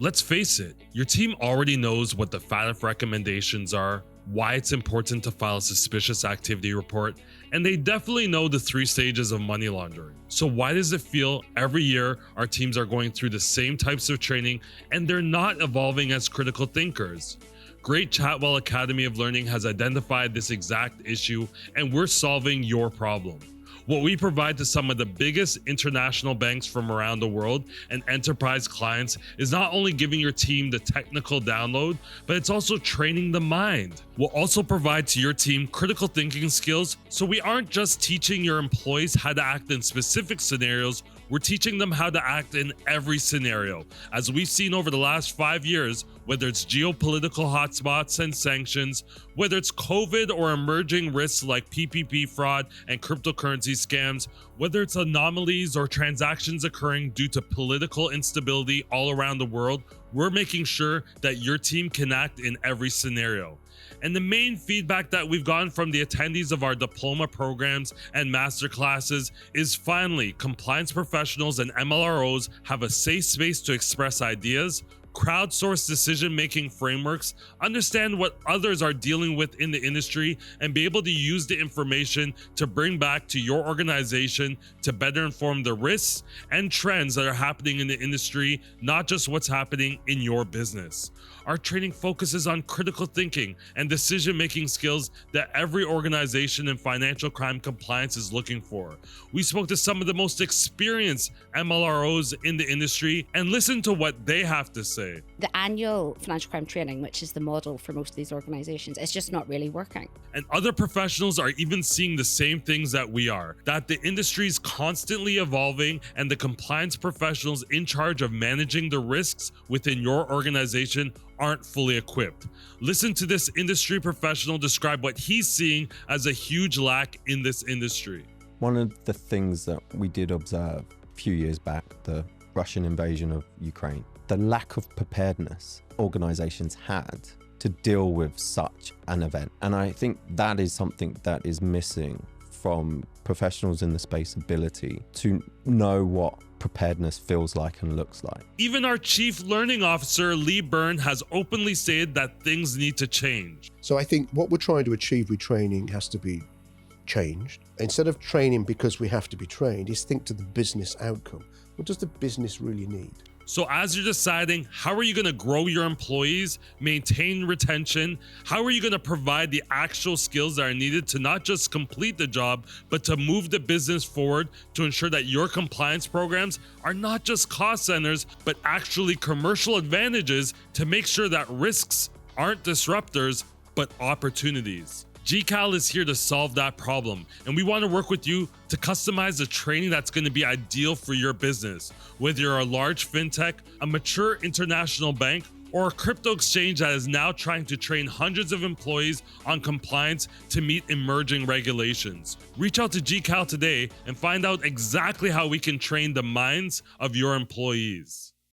Let's face it, your team already knows what the FATF recommendations are, why it's important to file a suspicious activity report, and they definitely know the 3 stages of money laundering. So why does it feel every year our teams are going through the same types of training and they're not evolving as critical thinkers? Great GCAL Academy of Learning has identified this exact issue, and we're solving your problem. What we provide to some of the biggest international banks from around the world and enterprise clients is not only giving your team the technical download, but it's also training the mind. We'll also provide to your team critical thinking skills, so we aren't just teaching your employees how to act in specific scenarios, we're teaching them how to act in every scenario. As we've seen over the last 5 years, whether it's geopolitical hotspots and sanctions, whether it's COVID or emerging risks like PPP fraud and cryptocurrency scams, whether it's anomalies or transactions occurring due to political instability all around the world, we're making sure that your team can act in every scenario. And the main feedback that we've gotten from the attendees of our diploma programs and masterclasses is finally, compliance professionals and MLROs have a safe space to express ideas, crowdsource decision-making frameworks, understand what others are dealing with in the industry, and be able to use the information to bring back to your organization to better inform the risks and trends that are happening in the industry, not just what's happening in your business. Our training focuses on critical thinking and decision-making skills that every organization in financial crime compliance is looking for. We spoke to some of the most experienced MLROs in the industry and listened to what they have to say. The annual financial crime training, which is the model for most of these organizations, is just not really working. And other professionals are even seeing the same things that we are, that the industry is constantly evolving and the compliance professionals in charge of managing the risks within your organization aren't fully equipped. Listen to this industry professional describe what he's seeing as a huge lack in this industry. One of the things that we did observe a few years back, the Russian invasion of Ukraine, the lack of preparedness organizations had to deal with such an event. And I think that is something that is missing from professionals in the space ability to know what preparedness feels like and looks like. Even our Chief Learning Officer, Lee Byrne, has openly stated that things need to change. So I think what we're trying to achieve with training has to be changed. Instead of training because we have to be trained, is think to the business outcome. What does the business really need? So as you're deciding, how are you going to grow your employees, maintain retention? How are you going to provide the actual skills that are needed to not just complete the job, but to move the business forward to ensure that your compliance programs are not just cost centers, but actually commercial advantages to make sure that risks aren't disruptors, but opportunities? GCAL is here to solve that problem, and we want to work with you to customize the training that's going to be ideal for your business. Whether you're a large fintech, a mature international bank, or a crypto exchange that is now trying to train hundreds of employees on compliance to meet emerging regulations. Reach out to GCAL today and find out exactly how we can train the minds of your employees.